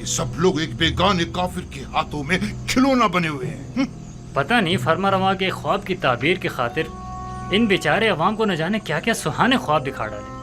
ये सब लोग एक बेगाने काफिर के हाथों में खिलौना बने हुए हैं। पता नहीं फरमा रवा के ख्वाब की ताबीर की खातिर इन बेचारे अवाम को न जाने क्या क्या सुहाने ख्वाब दिखा डाले।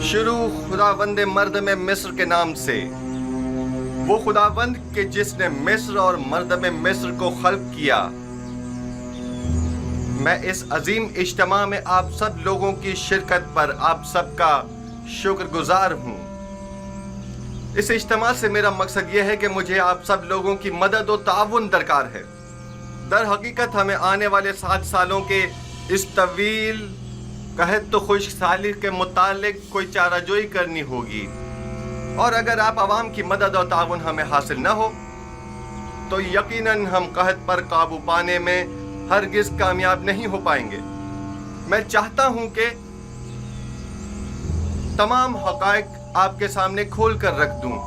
शुरू खुदावंद मर्द में मिस्र के नाम से, वो खुदावंद के जिसने मिस्र और मर्द में मिस्र को खल्क किया। मैं इस अजीम इज्तिमा में आप सब लोगों की शिरकत पर आप सबका शुक्रगुजार हूँ। इस इज्तिमा से मेरा मकसद ये है कि मुझे आप सब लोगों की मदद और ताउन दरकार है। दर हकीकत हमें आने वाले 7 सालों के इस तवील कहत तो खुशहाली के मुतालिक कोई चाराजोई करनी होगी, और अगर आप अवाम की मदद और ताउन हमें हासिल न हो तो यकीनन हम कहत पर काबू पाने में हरगिज कामयाब नहीं हो पाएंगे। मैं चाहता हूं कि तमाम हकायक आपके सामने खोल कर रख दूं।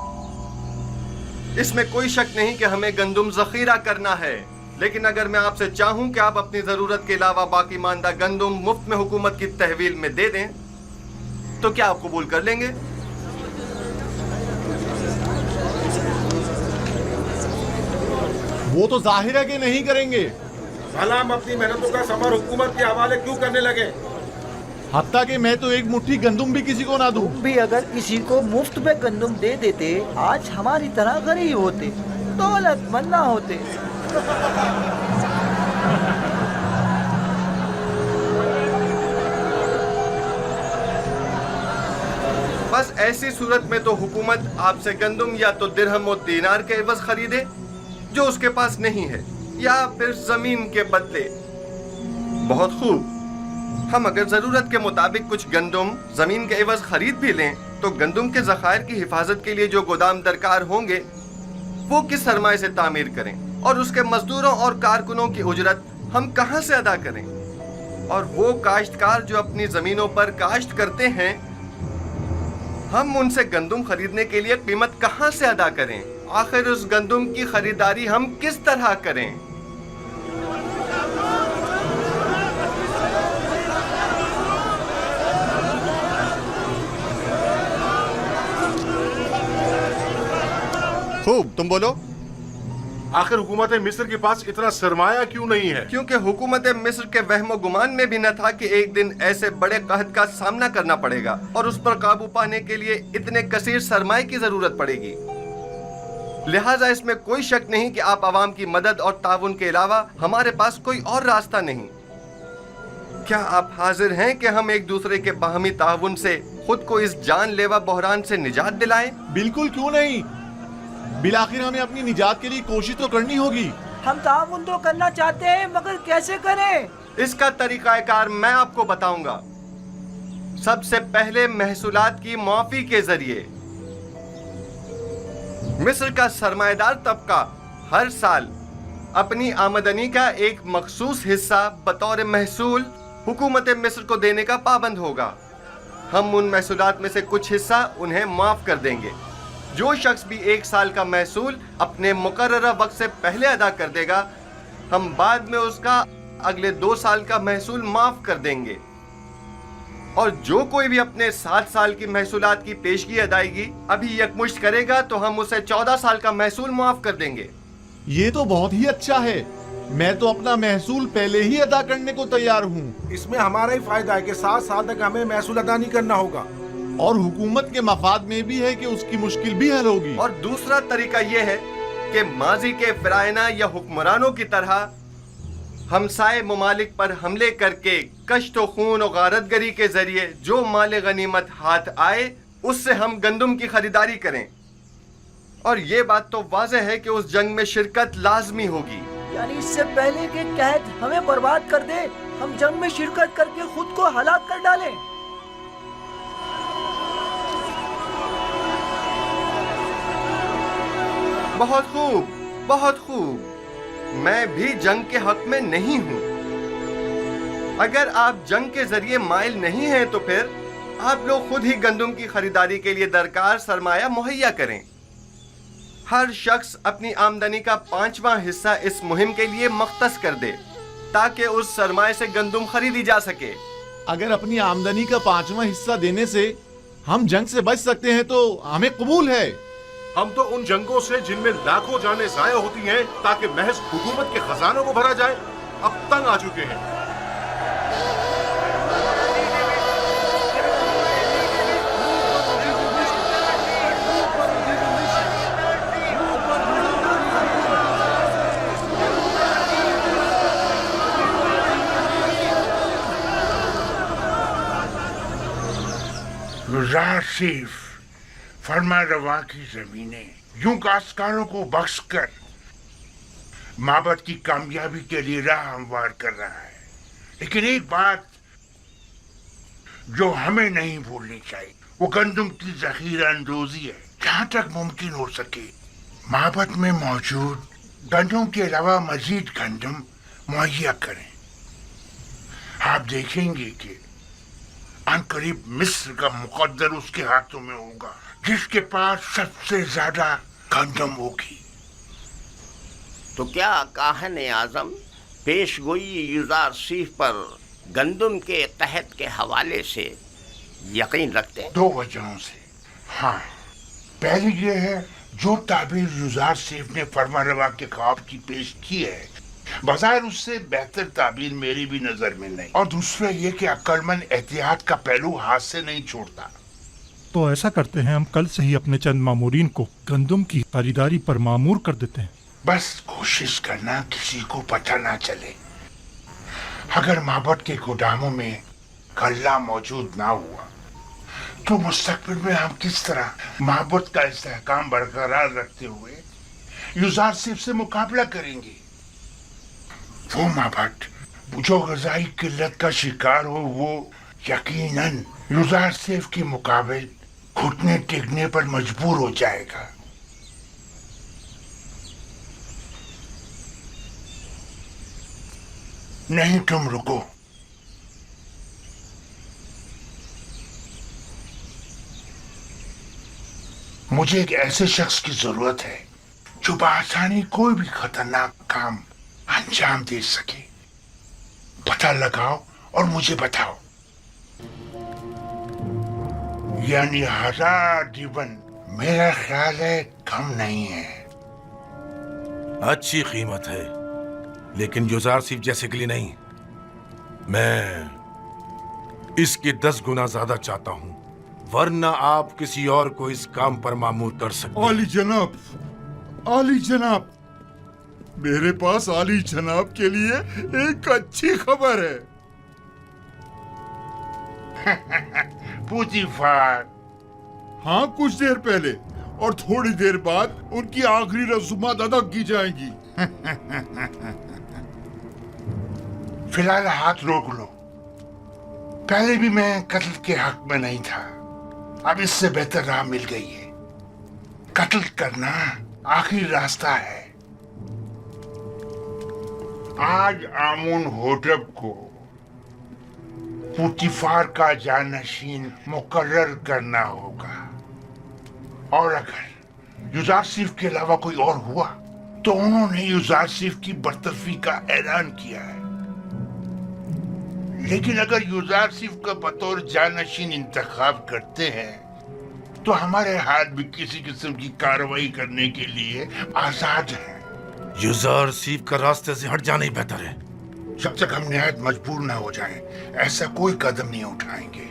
इसमें कोई शक नहीं कि हमें गंदुम ज़ख़ीरा करना है, लेकिन अगर मैं आपसे चाहूं कि आप अपनी ज़रूरत के अलावा बाकी मानदा गंदुम मुफ्त में हुकूमत की तहवील में दे दें तो क्या आप कबूल कर लेंगे? वो तो जाहिर है कि नहीं करेंगे। भला हम अपनी मेहनतों का समर हुकूमत के हवाले क्यों करने लगे? हत्ता कि मैं तो एक मुट्ठी गंदुम भी किसी को ना दूं। तुम भी अगर किसी को मुफ्त में गंदुम दे देते, आज हमारी तरह गरीब होते, दौलतमंद ना होते। बस ऐसी सूरत में तो हुकूमत आपसे गंदुम या तो दिरहम और दीनार के एवज खरीदे जो उसके पास नहीं है, या फिर जमीन के बदले। बहुत खूब, हम अगर जरूरत के मुताबिक कुछ गंदुम जमीन के एवज खरीद भी लें तो गंदुम के ज़खायर की हिफाजत के लिए जो गोदाम दरकार होंगे वो किस सरमाए से तामीर करें, और उसके मजदूरों और कारकुनों की उजरत हम कहां से अदा करें, और वो काश्तकार जो अपनी जमीनों पर काश्त करते हैं हम उनसे गंदुम खरीदने के लिए कीमत कहां से अदा करें। आखिर उस गंदुम की खरीदारी हम किस तरह करें? खूब, तुम बोलो। आखिर हुकूमत मिस्र के पास इतना सरमाया क्यों नहीं है? क्योंकि हुकूमत मिस्र के वहमो गुमान में भी न था कि एक दिन ऐसे बड़े कहत का सामना करना पड़ेगा और उस पर काबू पाने के लिए इतने कसीर सरमाए की जरूरत पड़ेगी। लिहाजा इसमें कोई शक नहीं कि आप आवाम की मदद और ताउन के अलावा हमारे पास कोई और रास्ता नहीं। क्या आप हाजिर हैं कि हम एक दूसरे के बाहमी ताउन से खुद को इस जानलेवा बहरान से निजात दिलाएं? बिल्कुल, क्यों नहीं। बिलाखिर हमें अपनी निजात के लिए कोशिश तो करनी होगी। हम ताउन तो करना चाहते हैं, मगर कैसे करें? इसका तरीकाकार मैं आपको बताऊंगा। सबसे पहले महसूलात की मुआफी के जरिए मिस्र का सरमाएदार तबका हर साल अपनी आमदनी का एक मखसूस हिस्सा बतौर महसूल हुकूमत मिस्र को देने का पाबंद होगा। हम उन महसूलात में से कुछ हिस्सा उन्हें माफ कर देंगे। जो शख्स भी 1 साल का महसूल अपने मुकर्ररा वक्त से पहले अदा कर देगा, हम बाद में उसका अगले 2 साल का महसूल माफ कर देंगे। और जो कोई भी अपने 7 साल की महसूलात की पेशगी अदायगी अभी यकमुश्त करेगा तो हम उसे 14 साल का महसूल माफ कर देंगे। ये तो बहुत ही अच्छा है। मैं तो अपना महसूल पहले ही अदा करने को तैयार हूँ। इसमें हमारा ही फायदा है कि 7 साल तक हमें महसूल अदा नहीं करना होगा, और हुकूमत के मफाद में भी है कि उसकी मुश्किल भी हल होगी। और दूसरा तरीका यह है कि माजी के फिरायना या हुक्मरानों की तरह हमसाए ममालिक पर हमले करके कश्त व खून और गारतगरी के जरिए जो माल गनीमत हाथ आए उससे हम गंदुम की खरीदारी करें। और ये बात तो वाज़ेह है कि उस जंग में शिरकत लाजमी होगी। यानी इससे पहले कि कहत हमें बर्बाद कर दे, हम जंग में शिरकत करके खुद को हलाक कर डालें। बहुत खूब, بہت خوب، میں بھی جنگ کے حق میں نہیں ہوں۔ اگر آپ جنگ کے ذریعے مائل نہیں ہیں تو پھر آپ لوگ خود ہی گندم کی خریداری کے لیے درکار سرمایہ مہیا کریں۔ ہر شخص اپنی آمدنی کا 5واں حصہ اس مہم کے لیے مختص کر دے تاکہ اس سرمایہ سے گندم خریدی جا سکے۔ اگر اپنی آمدنی کا 5واں حصہ دینے سے ہم جنگ سے بچ سکتے ہیں تو ہمیں قبول ہے۔ ہم تو ان جنگوں سے جن میں لاکھوں جانیں ضائع ہوتی ہیں تاکہ محض حکومت کے خزانوں کو بھرا جائے، اب تنگ آ چکے ہیں۔ گزار صرف فرما روا کی زمینیں یوں کاشتکاروں کو بخش کر معبد کی کامیابی کے لیے راہ ہموار کر رہا ہے، لیکن ایک بات جو ہمیں نہیں بھولنی چاہیے وہ گندم کی ذخیرہ اندوزی ہے۔ جہاں تک ممکن ہو سکے معبد میں موجود گندم کے علاوہ مزید گندم مہیا کریں۔ آپ دیکھیں گے کہ ان قریب مصر کا مقدر اس کے ہاتھوں میں ہوگا، جس کے پاس سب سے زیادہ گندم ہوگی۔ تو کیا کاہن اعظم پیش گوئی یوزارسیف پر گندم کے قحط کے حوالے سے یقین رکھتے ہیں؟ 2 وجہوں سے۔ ہاں، پہلی یہ ہے جو تعبیر یوزارسیف نے فرما روا کے خواب کی پیش کی ہے، بظاہر اس سے بہتر تعبیر میری بھی نظر میں نہیں، اور دوسرا یہ کہ عقل مند احتیاط کا پہلو ہاتھ سے نہیں چھوڑتا۔ تو ایسا کرتے ہیں، ہم کل سے ہی اپنے چند مامورین کو گندم کی خریداری پر مامور کر دیتے ہیں۔ بس کوشش کرنا کسی کو پتہ نہ چلے۔ اگر معبد کے گوداموں میں غلہ موجود نہ ہوا تو مستقبل میں ہم کس طرح معبد کا استحکام برقرار رکھتے ہوئے یوزارسیف سے مقابلہ کریں گے؟ وہ معبد جو غذائی قلت کا شکار ہو وہ یقیناً یوزارسیف کے مقابل گھٹنے ٹیکنے پر مجبور ہو جائے گا۔ نہیں، تم رکو۔ مجھے ایک ایسے شخص کی ضرورت ہے جو بآسانی کوئی بھی خطرناک کام انجام دے سکے۔ پتہ لگاؤ اور مجھے بتاؤ۔ یعنی 1000 دیون میرا خیال ہے کم نہیں ہے۔ اچھی قیمت ہے، لیکن یوزارسیف جیسے کے لیے نہیں۔ میں اس کے 10 گنا زیادہ چاہتا ہوں، ورنہ آپ کسی اور کو اس کام پر مامور کر سکتے ہیں۔ عالی جناب، عالی جناب، میرے پاس عالی جناب کے لیے ایک اچھی خبر ہے۔ پوتیفار، ہاں، کچھ دیر پہلے اور تھوڑی دیر بعد ان کی آخری رسومات ادا کی جائیں گی۔ فی الحال ہاتھ روک لو۔ پہلے بھی میں قتل کے حق میں نہیں تھا، اب اس سے بہتر راہ مل گئی ہے۔ قتل کرنا آخری راستہ ہے۔ آج آمون ہوٹب کو پوتیفار کا جانشین مقرر کرنا ہوگا، اور اگر یوزارسیف کے علاوہ کوئی اور ہوا تو انہوں نے یوزارسیف کی برطرفی کا اعلان کیا ہے۔ لیکن اگر یوزارسیف کا بطور جانشین انتخاب کرتے ہیں تو ہمارے ہاتھ بھی کسی قسم کی کارروائی کرنے کے لیے آزاد ہیں۔ یوزارسیف کا راستے سے ہٹ جانا ہی بہتر ہے۔ جب تک ہم نہایت مجبور نہ ہو جائیں ایسا کوئی قدم نہیں اٹھائیں گے۔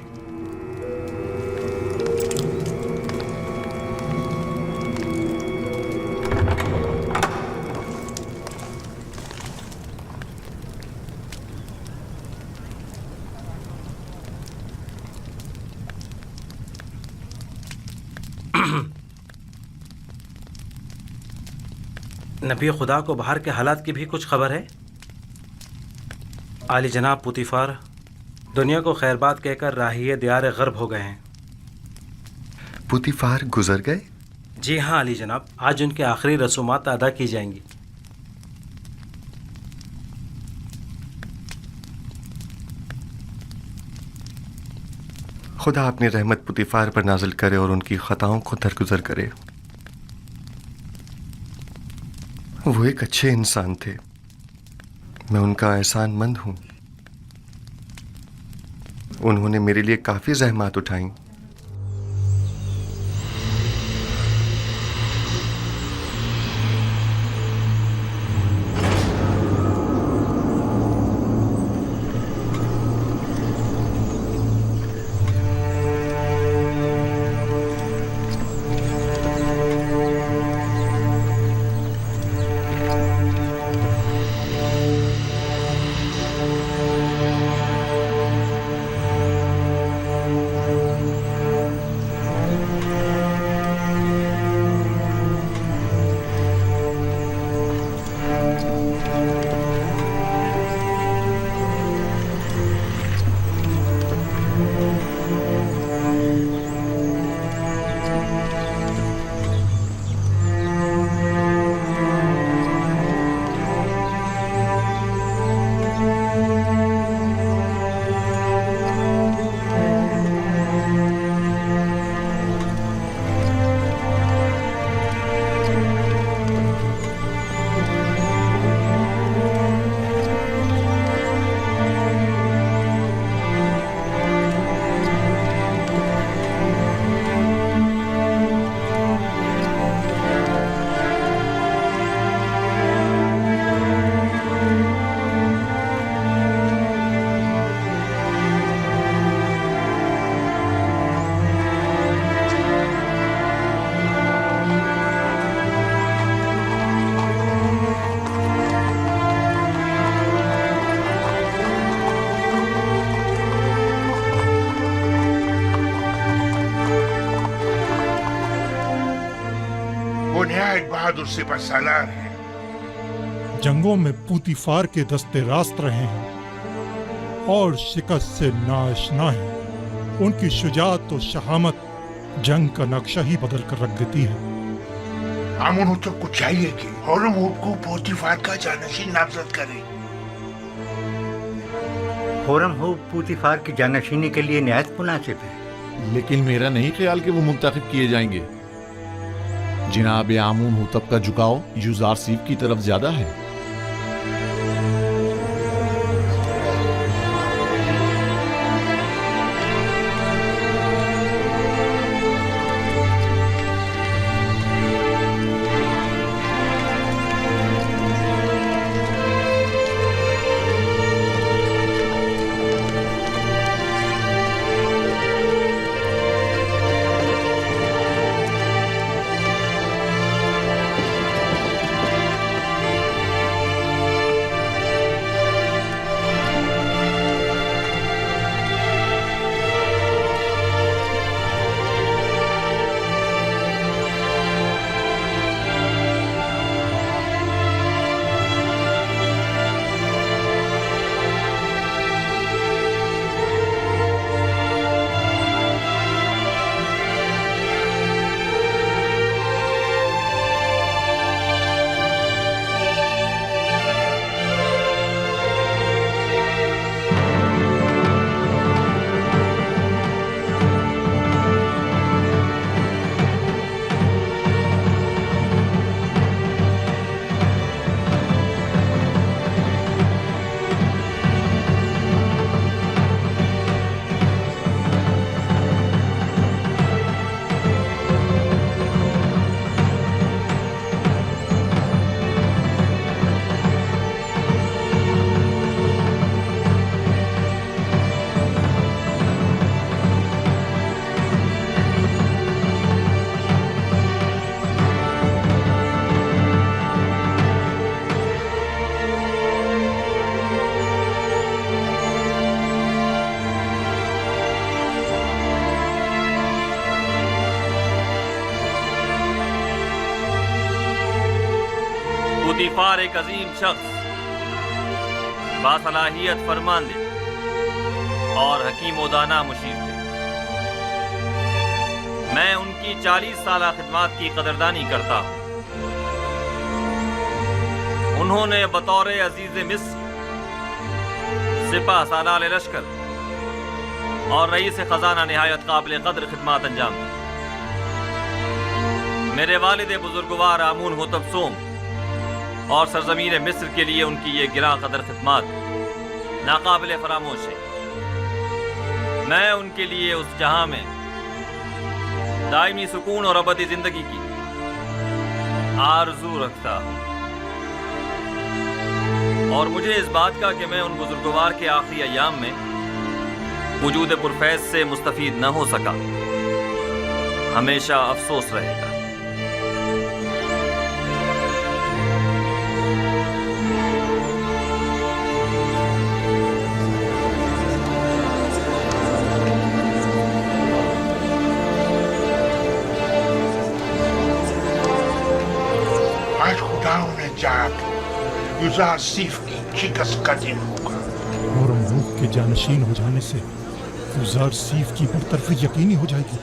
نبی خدا کو باہر کے حالات کی بھی کچھ خبر ہے؟ عالی جناب پوتیفار دنیا کو خیر بات کہہ کر راہی دیار غرب ہو گئے ہیں۔ پوتیفار گزر گئے؟ جی ہاں علی جناب، آج ان کے آخری رسومات ادا کی جائیں گی۔ خدا اپنی رحمت پوتیفار پر نازل کرے اور ان کی خطاؤں کو درگزر کرے۔ وہ ایک اچھے انسان تھے، میں ان کا احسان مند ہوں۔ انہوں نے میرے لیے کافی زحمات اٹھائیں۔ وہ نہایت بہادر سپہ سالار ہیں۔ جنگوں میں پوتیفار کے دستے راست رہے ہیں اور شکست سے ناآشنا ہیں۔ ان کی شجاعت و شہامت جنگ کا نقشہ ہی بدل کر رکھ دیتی ہے۔ امون تو کو چاہیے کہ ہورمزد کو پوتیفار کا جانشین نامزد کرے۔ ہورمزد پوتیفار کی جانشینی کے لیے نہایت مناسب ہے، لیکن میرا نہیں خیال کہ وہ منتخب کیے جائیں گے۔ جناب آمون ہوتب کا جھکاؤ یوزارسیف کی طرف زیادہ ہے۔ پوتیفار ایک عظیم شخص، باصلاحیت فرمان دے اور حکیم و دانا مشیر تھے۔ میں ان کی 40 سالہ خدمات کی قدردانی کرتا ہوں۔ انہوں نے بطور عزیز مصر، سپہ سالار لشکر اور رئیس خزانہ نہایت قابل قدر خدمات انجام دی۔ میرے والد بزرگوار آمون ہوتب سوم اور سرزمین مصر کے لیے ان کی یہ گراں قدر خدمات ناقابل فراموش ہے۔ میں ان کے لیے اس جہاں میں دائمی سکون اور ابدی زندگی کی آرزو رکھتا ہوں، اور مجھے اس بات کا کہ میں ان بزرگوار کے آخری ایام میں وجود پرفیض سے مستفید نہ ہو سکا ہمیشہ افسوس رہے گا۔ آج خدا انہیں چاہا کہ یوزار سیف کی شکست کا دن ہوگا، اور ملک کے جانشین ہو جانے سے یوزار سیف کی برطرفی یقینی ہو جائے گی۔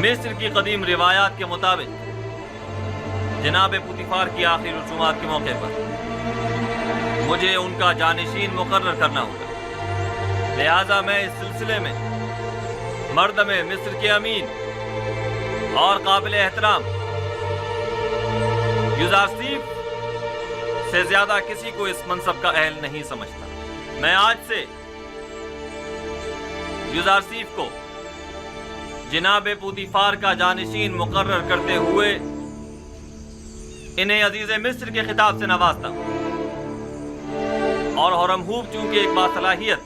مصر کی قدیم روایات کے مطابق جناب پوتیفار کی آخری رسومات کے موقع پر مجھے ان کا جانشین مقرر کرنا ہوگا، لہذا میں اس سلسلے میں مردم مصر کے امین اور قابل احترام یوزارسیف سے زیادہ کسی کو اس منصب کا اہل نہیں سمجھتا۔ میں آج سے یوزارسیف کو جناب پوتیفار کا جانشین مقرر کرتے ہوئے انہیں عزیز مصر کے خطاب سے نوازتا ہوں، اور ہورمہوب چونکہ ایک باصلاحیت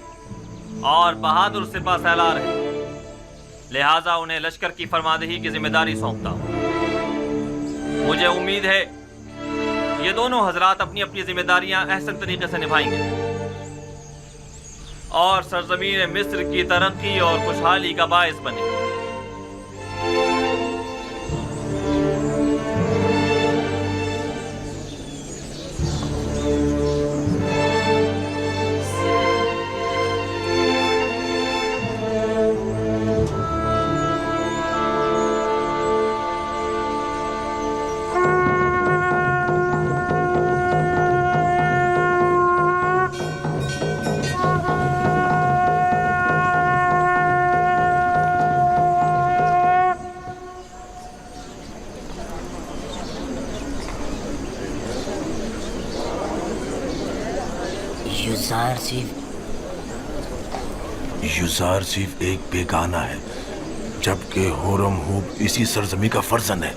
اور بہادر سپہ سالار ہے، لہٰذا انہیں لشکر کی فرماندہی کی ذمہ داری سونپتا ہوں۔ مجھے امید ہے یہ دونوں حضرات اپنی اپنی ذمہ داریاں احسن طریقے سے نبھائیں گے اور سرزمین مصر کی ترقی اور خوشحالی کا باعث بنے گے۔ یوزارسیف ایک بیگانہ ہے، جبکہ ہورمہوب اسی سرزمین کا فرزند ہے۔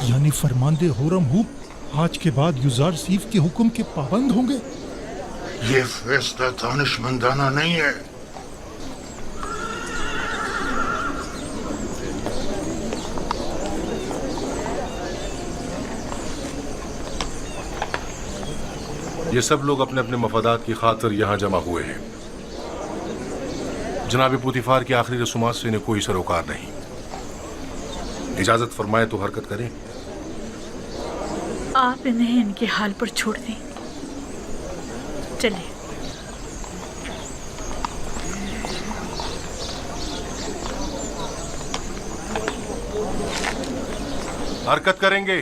یعنی فرماندے ہورمہوب آج کے بعد یوزار سیف کے حکم کے پابند ہوں گے؟ یہ فیصلہ دانشمندانہ نہیں ہے۔ یہ سب لوگ اپنے اپنے مفادات کی خاطر یہاں جمع ہوئے ہیں۔ جناب پوتیفار کی آخری رسومات سے انہیں کوئی سروکار نہیں۔ اجازت فرمائے تو حرکت کریں۔ آپ انہیں ان کے حال پر چھوڑ دیں، چلیں۔ حرکت کریں گے۔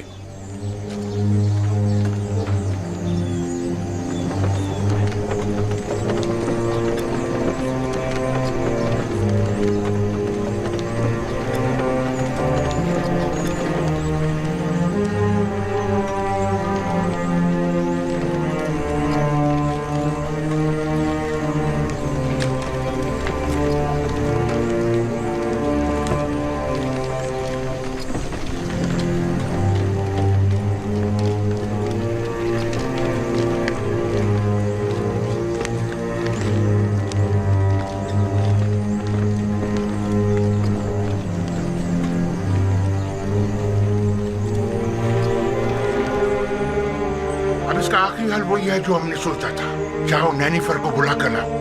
اس کا آخری حل وہی ہے جو ہم نے سوچا تھا۔ جاؤ نینیفر کو بلا کر لاؤ۔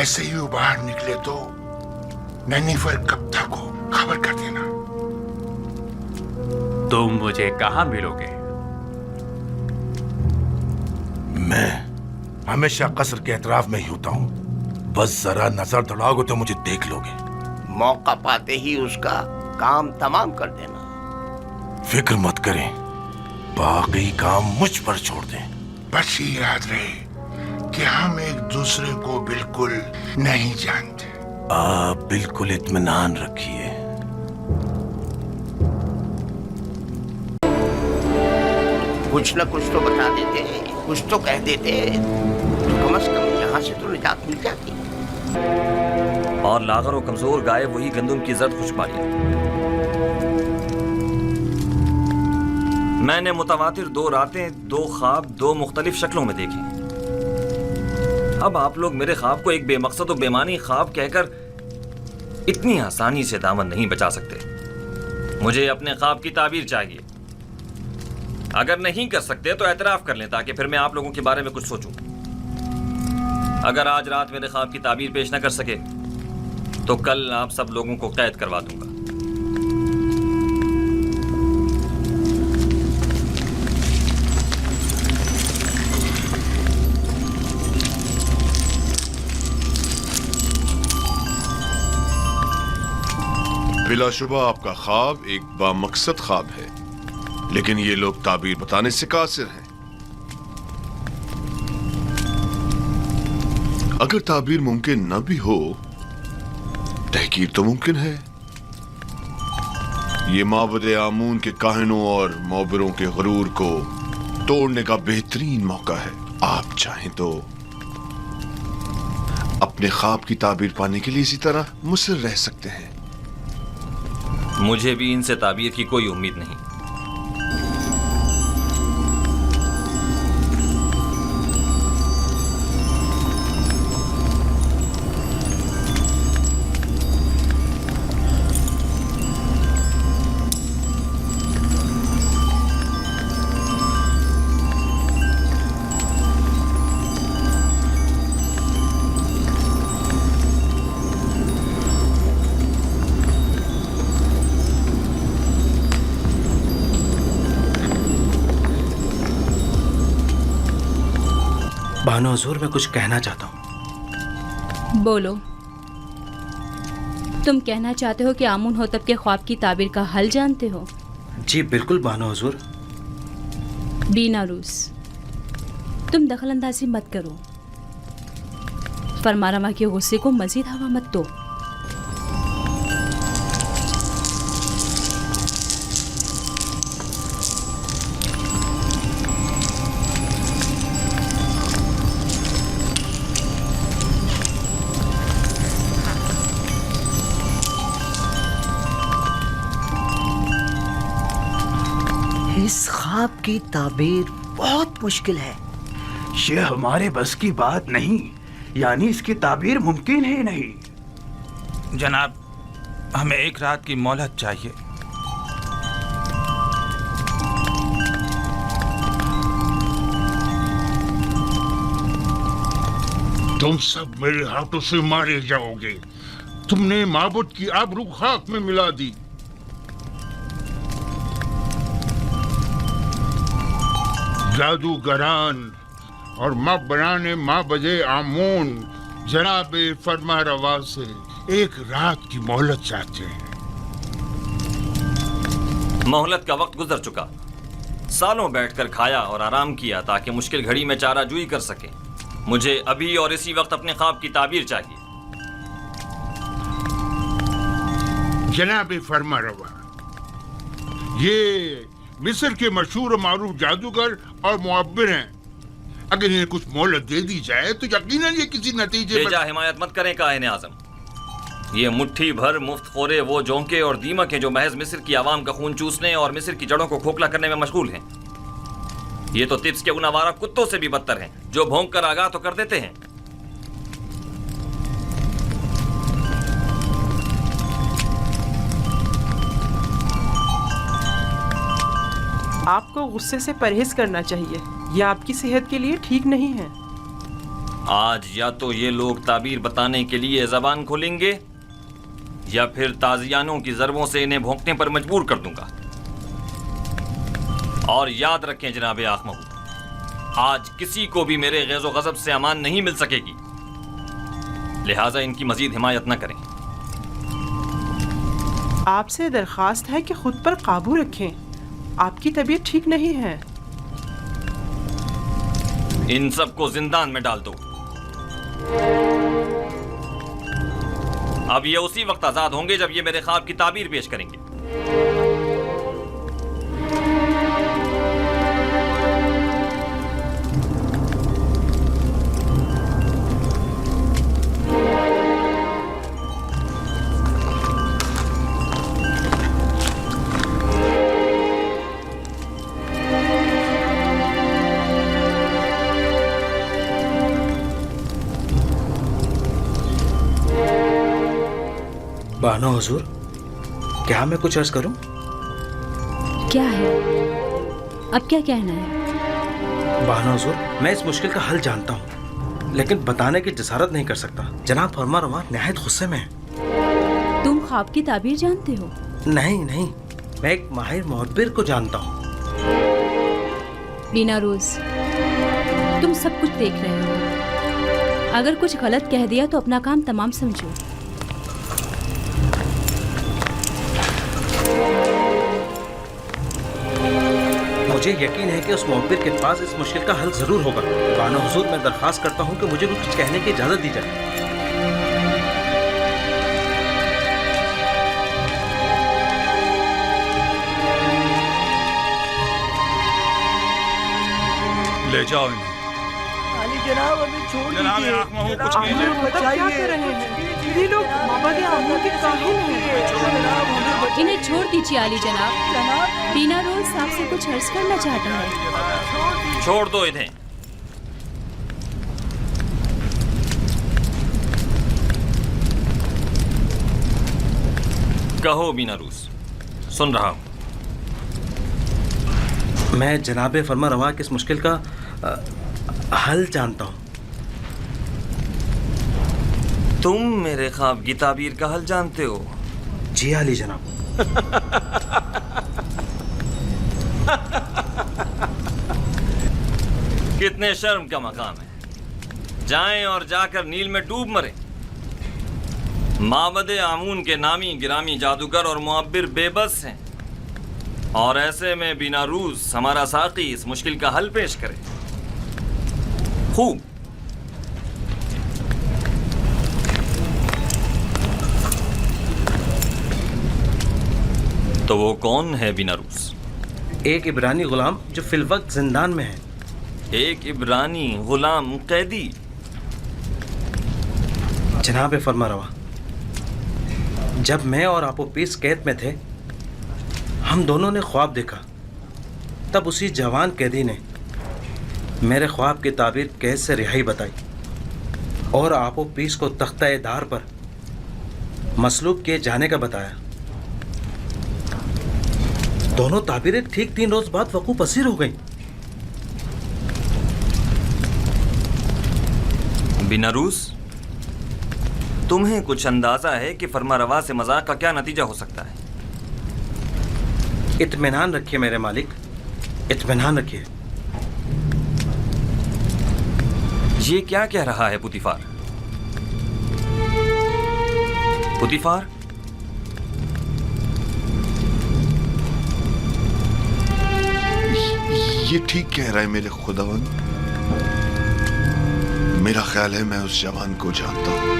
ऐसे ही वो बाहर निकले तो नैनीफर कप्ता को खबर कर देना। तुम मुझे कहाँ मिलोगे? मैं हमेशा कसर के एतराफ में ही होता हूँ, बस जरा नजर दौड़ाओगे तो मुझे देख लोगे। मौका पाते ही उसका काम तमाम कर देना। फिक्र मत करें, बाकी काम मुझ पर छोड़ दें। बस ये याद रहे कि हम एक दूसरे को बिल्कुल नहीं जानते। आप बिल्कुल इत्मीनान रखिए। कुछ न कुछ तो बता देते, कुछ तो कह देते, तो कम से कम यहाँ से तो निजात मिल जाती। और लागर और कमजोर गाय वही गंदम की जर्द खुशबारी। मैंने मुतवातिर 2 रातें 2 ख्वाब 2 मुख्तलिफ शक्लों में देखे। अब आप लोग मेरे ख्वाब को एक बेमकसद और बेमानी ख्वाब कहकर इतनी आसानी से दामन नहीं बचा सकते। मुझे अपने ख्वाब की ताबीर चाहिए। अगर नहीं कर सकते तो एतराफ कर लें, ताकि फिर मैं आप लोगों के बारे में कुछ सोचूं। अगर आज रात मेरे ख्वाब की ताबीर पेश न कर सके तो कल आप सब लोगों को कैद करवा दूंगा। बिलाशुबा आपका ख्वाब एक बामकसद ख्वाब है, लेकिन ये लोग ताबीर बताने से कासिर हैं। अगर ताबीर मुमकिन न भी हो, तहकीर तो मुमकिन है। ये माबद आमून के काहिनों और मोबरों के गुरूर को तोड़ने का बेहतरीन मौका है। आप चाहें तो अपने ख्वाब की ताबीर पाने के लिए इसी तरह मुसर रह सकते हैं। मुझे भी इनसे ताबीर की कोई उम्मीद नहीं। बानो हुजूर, मैं कुछ कहना चाहता हूँ। बोलो। तुम कहना चाहते हो कि आमून होतब के ख्वाब की ताबीर का हल जानते हो? जी बिल्कुल बानो हुजूर। बीनारूस, तुम दखल अंदाजी मत करो। फरमारवा के गुस्से को मजीद हवा मत दो। इस ख्वाब की ताबीर बहुत मुश्किल है। ये हमारे बस की बात नहीं, यानी इसकी ताबीर मुमकिन ही नहीं। जनाब, हमें 1 रात की मोहलत चाहिए। तुम सब मेरे हाथों से मारे जाओगे। तुमने माबूद की आबरू खाक में मिला दी। जादूगरान और माँ बनाने माँ बजे आमून जनाब फरमा रवा से 1 रात की मोहलत चाहते हैं। मोहलत का वक्त गुजर चुका। सालों बैठकर खाया और आराम किया ताकि मुश्किल घड़ी में चाराजूई कर सके। मुझे अभी और इसी वक्त अपने ख्वाब की ताबीर चाहिए। जनाब फरमा रवा, ये मिस्र के मशहूर और मारूफ जादूगर और मुअब्बिर हैं। अगर इन्हें कुछ मोहलत दे दी जाए तो यकीनन ये किसी नतीजे बेजा हिमायत मत करें काहिने आज़म। ये मुट्ठी भर मुफ्त खोरे वो जोंके और दीमक हैं जो महज मिस्र की आवाम का खून चूसने और मिस्र की जड़ों को खोखला करने में मशगूल हैं। ये तो तिब्स के उन आवारा कुत्तों से भी बदतर हैं जो भौंक कर आगाह तो कर देते हैं। आपको गुस्से से परहेज करना चाहिए, यह आपकी सेहत के लिए ठीक नहीं है। آج یا تو یہ لوگ تعبیر بتانے کے لیے زبان کھولیں گے یا پھر تازیانوں کی ضربوں سے انہیں بھونکنے پر مجبور کر دوں گا. اور یاد رکھیں جناب آنکھ مہو، آج کسی کو بھی میرے غیظ و غضب سے امان نہیں مل سکے گی، لہٰذا ان کی مزید حمایت نہ کریں. آپ سے درخواست ہے کہ خود پر قابو رکھیں، آپ کی طبیعت ٹھیک نہیں ہے. ان سب کو زندان میں ڈال دو. اب یہ اسی وقت آزاد ہوں گے جب یہ میرے خواب کی تعبیر پیش کریں گے. بانو حضور، کیا میں کچھ عرض کروں؟ کیا ہے؟ اب کیا کہنا ہے؟ بانو حضور، میں اس مشکل کا حل جانتا ہوں لیکن بتانے کی جسارت نہیں کر سکتا. جناب فرما روا نہایت غصے میں ہیں. تم خواب کی تعبیر جانتے ہو؟ نہیں، میں ایک ماہر معبر کو جانتا ہوں. بینا روز، تم سب کچھ دیکھ رہے ہو. اگر کچھ غلط کہہ دیا تو اپنا کام تمام سمجھو. مجھے یقین ہے کہ اس معبر کے پاس اس مشکل کا حل ضرور ہوگا. بانو حضور، میں درخواست کرتا ہوں کہ مجھے کچھ کہنے کی اجازت دی جائے. لے جاؤ انہیں. علی جناب ہمیں چھوڑ دیجیے. جناب آنکھ مہو کچھ کیجیے. کیا کر رہے ہیں یہ لوگ؟ مابد آمون کے کاہن ہیں. انہیں چھوڑ دیجیے علی جناب. بینا روز آپ سے کچھ عرض کرنا چاہتا ہے. چھوڑ دو انہیں. کہو بینا روز، سن رہا ہوں. میں جناب فرما روا کی اس مشکل کا حل جانتا ہوں. تم میرے خواب کی تعبیر کا حل جانتے ہو؟ جی علی جناب. کتنے شرم کا مقام ہے. جائیں اور جا کر نیل میں ڈوب مریں. معبد آمون کے نامی گرامی جادوگر اور معبر بے بس ہیں، اور ایسے میں بینا روز ہمارا ساقی اس مشکل کا حل پیش کرے. خوب. تو وہ کون ہے بینا روز؟ ایک عبرانی غلام جو فی الوقت زندان میں ہے. ایک عبرانی غلام قیدی؟ جناب فرما روا، جب میں اور آپو پیس قید میں تھے ہم دونوں نے خواب دیکھا. تب اسی جوان قیدی نے میرے خواب کی تعبیر قید سے رہائی بتائی اور آپو پیس کو تختہ دار پر مسلوب کیے جانے کا بتایا. دونوں تعبیریں ٹھیک 3 روز بعد وقوع پذیر ہو گئیں. بینا روز، تمہیں کچھ اندازہ ہے کہ فرما روا سے مذاق کا کیا نتیجہ ہو سکتا ہے؟ اطمینان رکھیے میرے مالک، اطمینان رکھیے. یہ کیا کہہ رہا ہے پوتیفار؟ پوتیفار، یہ ٹھیک کہہ رہا ہے میرے خداوند. میرا خیال ہے میں اس جوان کو جانتا ہوں.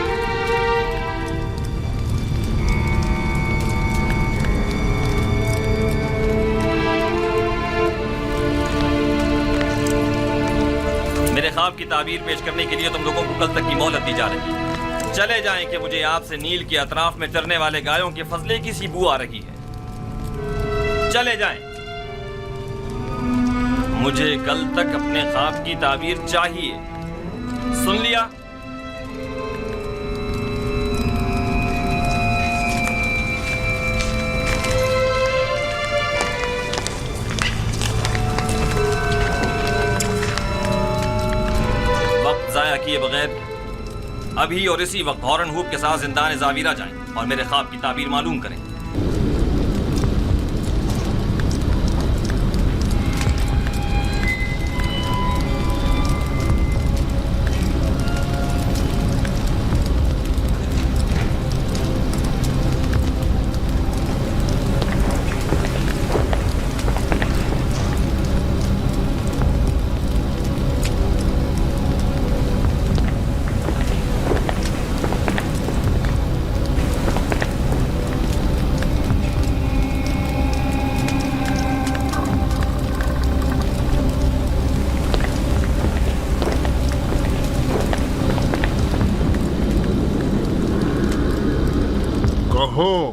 میرے خواب کی تعبیر پیش کرنے کے لیے تم لوگوں کو کل تک کی مہلت دی جا رہی ہے. چلے جائیں کہ مجھے آپ سے نیل کے اطراف میں چرنے والے گایوں کے فضلے کی سی بو آ رہی ہے. چلے جائیں. مجھے کل تک اپنے خواب کی تعبیر چاہیے. سن لیا؟ وقت ضائع کیے بغیر ابھی اور اسی وقت ہارن ہوپ کے ساتھ زندان زاویرہ جائیں اور میرے خواب کی تعبیر معلوم کریں۔ کہو۔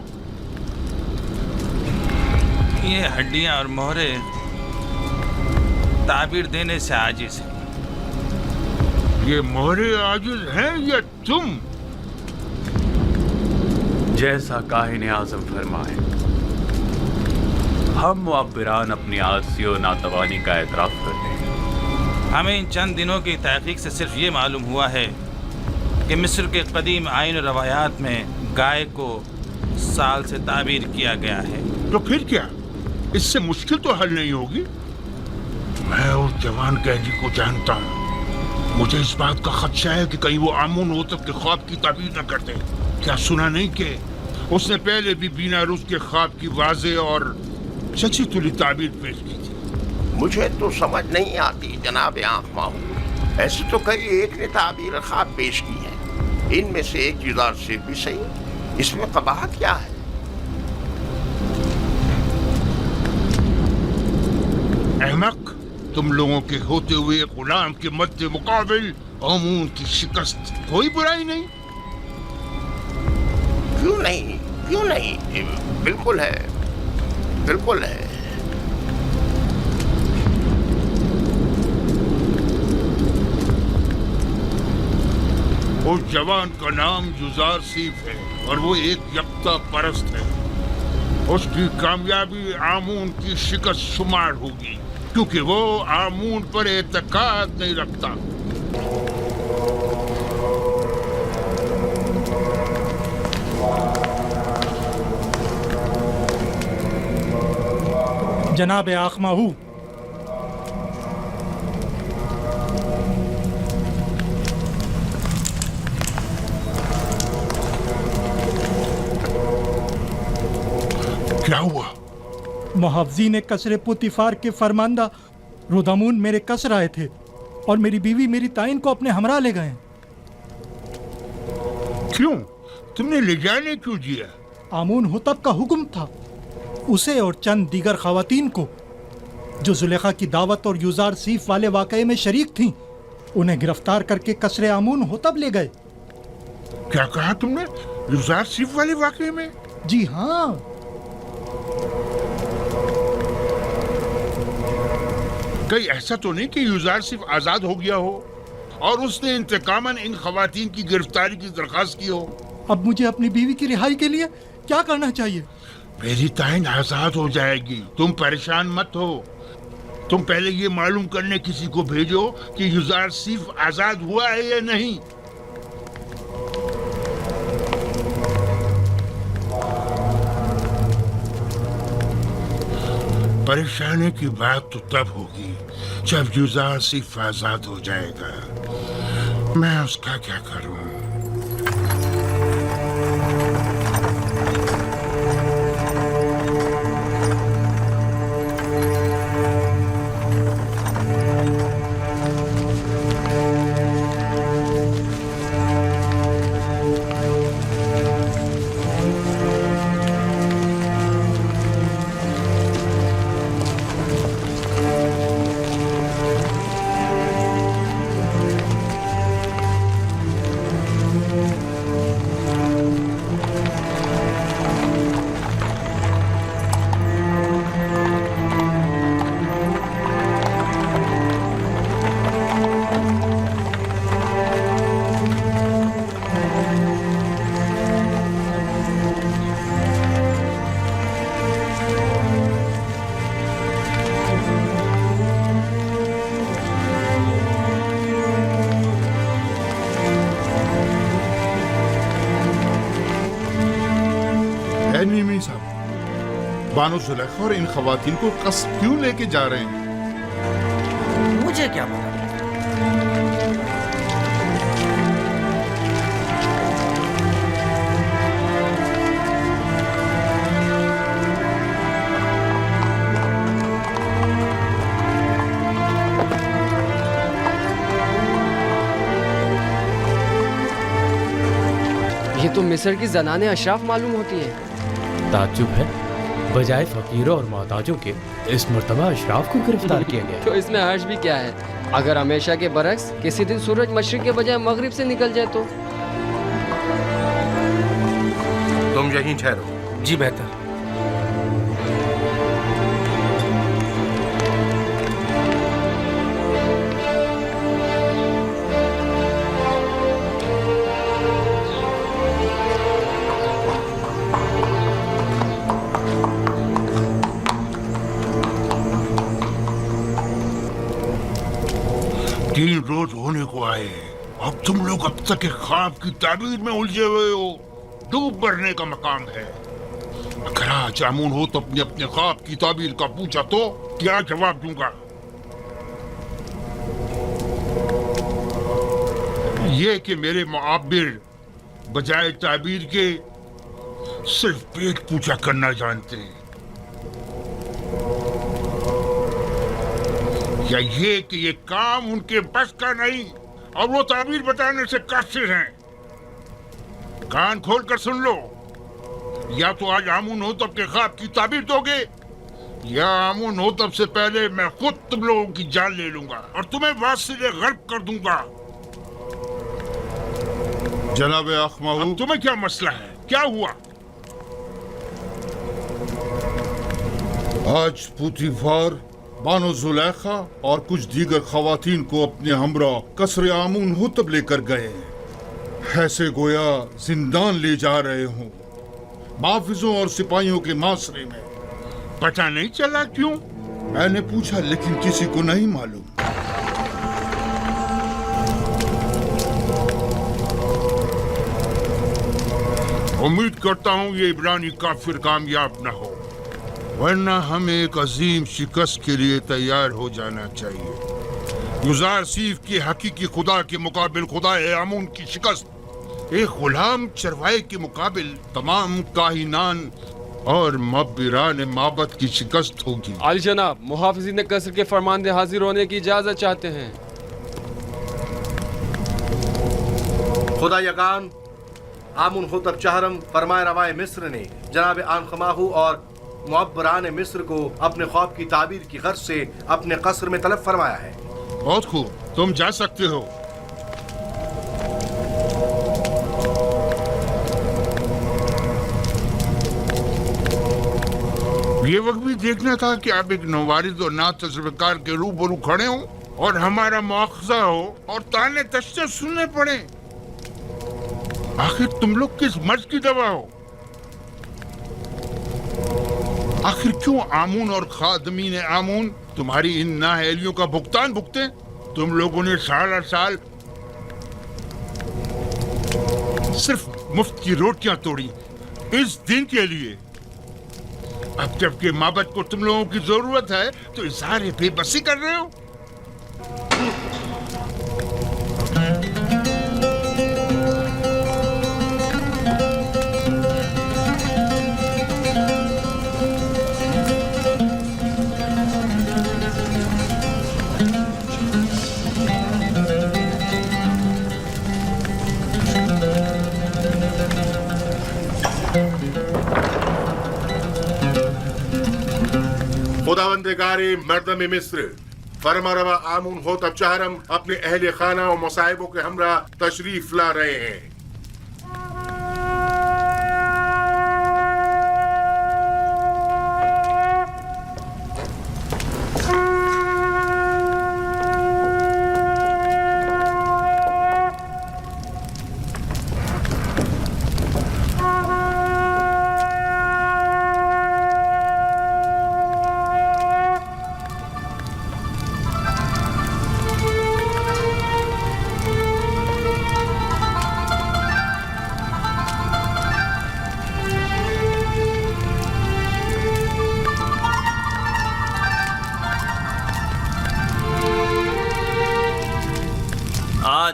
یہ ہڈیاں اور مہرے تعبیر دینے سے عاجز ہیں۔ یہ مہرے عاجز ہیں یا تم؟ جیسا کاہن اعظم فرمائے، ہم معبران اپنی عاجزی و ناتوانی کا اعتراف کرتے ہیں۔ ہمیں ان چند دنوں کی تحقیق سے صرف یہ معلوم ہوا ہے کہ مصر کے قدیم آئین و روایات میں گائے کو سال سے تعبیر کیا گیا ہے۔ تو پھر کیا؟ اس سے مشکل تو حل نہیں ہوگی۔ میں اس جوان قیدی کو جانتا ہوں، مجھے اس بات کا خدشہ ہے کہ کہیں وہ آمون ہوتب کے خواب کی تعبیر نہ کرتے۔ کیا سنا نہیں کہ اس نے پہلے بھی بیناروس کے خواب کی واضح اور سچی تلی تعبیر پیش کی تھی؟ مجھے تو سمجھ نہیں آتی جناب آنکھ ماہو، ایسے تو کئی ایک نے تعبیر خواب پیش کی ہے، ان میں سے ایک یزار سے بھی صحیح، اس میں قباحت کیا ہے؟ احمق، تم لوگوں کے ہوتے ہوئے غلام کے مد مقابل آمون کی شکست کوئی برائی نہیں؟ کیوں نہیں؟ کیوں نہیں؟ بالکل ہے، بالکل ہے۔ اس جوان کا نام یزار سیف ہے اور وہ ایک یکتا پرست ہے۔ اس کی کامیابی آمون کی شکست شمار ہوگی کیونکہ وہ آمون پر اعتقاد نہیں رکھتا۔ جناب آنکھ ماہو، کیا ہوا؟ محافظین قصر پوتیفار کے فرماندہ رودامون میرے قصر آئے تھے اور میری بیوی میری تعین کو اپنے ہمراہ لے گئے۔ کیوں؟ تم نے لے جانے کیوں دیا؟ آمون ہوتب کا حکم تھا اسے اور چند دیگر خواتین کو جو زلیخا کی دعوت اور یوزار سیف والے واقعے میں شریک تھیں، انہیں گرفتار کر کے قصر آمون ہوتب لے گئے۔ کیا کہا تم نے؟ یوزار سیف والے واقعے میں؟ جی ہاں۔ کہیں ایسا تو نہیں کہ یوزار صرف آزاد ہو گیا ہو اور اس نے انتقاماً ان خواتین کی گرفتاری کی درخواست کی ہو؟ اب مجھے اپنی بیوی کی رہائی کے لیے کیا کرنا چاہیے؟ میری تعین آزاد ہو جائے گی، تم پریشان مت ہو۔ تم پہلے یہ معلوم کرنے کسی کو بھیجو کہ یوزار صرف آزاد ہوا ہے یا نہیں۔ پریشانی کی بات تو تب ہوگی جب یوزار صرف آزاد ہو جائے گا۔ میں اس کا کیا کروں؟ बानो जुलेखा और इन खवातीन को कस्ब क्यों लेके जा रहे हैं? मुझे क्या पता। ये तो मिस्र की जनाने अशराफ मालूम होती हैं। ताज्जुब है, बजाय फकीरों और मोहताजों के इस मर्तबा अशराफ को गिरफ्तार किया गया। तो इसमें हर्ज भी क्या है? अगर हमेशा के बरक्स किसी दिन सूरज मशरिक के बजाय मगरिब से निकल जाए तो? तुम यहीं ठहरो। जी बेहतर। तीन रोज होने को आए, अब तुम लोग अब तक के ख्वाब की ताबीर में उलझे हुए हो। डूब मरने का मकाम है। अगर आज आमून हो तो अपने अपने ख्वाब की ताबीर का पूछा तो क्या जवाब दूंगा? ये कि मेरे मुआब्बिर बजाय ताबीर के सिर्फ पेट पूछा करना जानते हैं, या ये कि ये काम उनके बस का नहीं और वो ताबीर बताने से कासिर हैं। कान खोल कर सुन लो, या तो आज आमून हो तब के ख्वाब की ताबीर दोगे, या आमून हो तब से पहले मैं खुद तुम लोगों की जान ले लूंगा और तुम्हें वासिले गर्ब कर दूंगा। जनाब अखमाऊ, तुम्हें क्या मसला है? क्या हुआ? आज पुतीफार, बानो जुलेखा और कुछ दीगर खवातीन को अपने हमरा कसर आमून हुतब लेकर गए। ऐसे गोया जिंदान ले जा रहे हों, माफिजों और सिपाहियों के मासरे में। पता नहीं चला क्यों? मैंने पूछा लेकिन किसी को नहीं मालूम। उम्मीद करता हूँ ये इब्रानी काफिर कामयाब न हो, वरना हमें एक अजीम शिकस्त के लिए तैयार हो जाना चाहिए। युजार सीफ की हकीकी खुदा के मुकाबिल खुदा आमून की शिकस्त एक गुलाम चरवाहे के मुकाबिल तमाम काहिनान और मब्बिरान माबद की शिकस्त होगी। आली जनाब, मुहाफिज़ीन कसर के फरमानदे हाजिर होने की इजाजत चाहते हैं। खुदा यगान आमुन हुतब चहरम फरमाए रवाए मिस्र ने जनाब आनखमाहू और मुअब्बरान मिस्र को अपने ख्वाब की ताबीर की गर्ज से अपने कसर में तलब फरमाया है। बहुत खूब, तुम जा सकते हो। ये वक्त भी देखना था कि आप एक नवारिद और ना तजुर्बेकार के रूबरू खड़े हो और हमारा मुआखजा हो और ताने तशने सुनने पड़े। आखिर तुम लोग किस मर्ज की दवा हो? आखिर क्यों आमून और खादमीन आमून तुम्हारी इन नाअहलियों का भुगतान भुगते? तुम लोगों ने साल साल सिर्फ मुफ्त की रोटियां तोड़ी इस दिन के लिए। अब जबकि माबद को तुम लोगों की जरूरत है तो इज़हार बेबसी कर रहे हो। खुदावंदगारे मर्दम मिस्र फरमा रवा आमून हो तब चहरम अपने अहले खाना और मुसाहिबों के हमरा तशरीफ ला रहे हैं।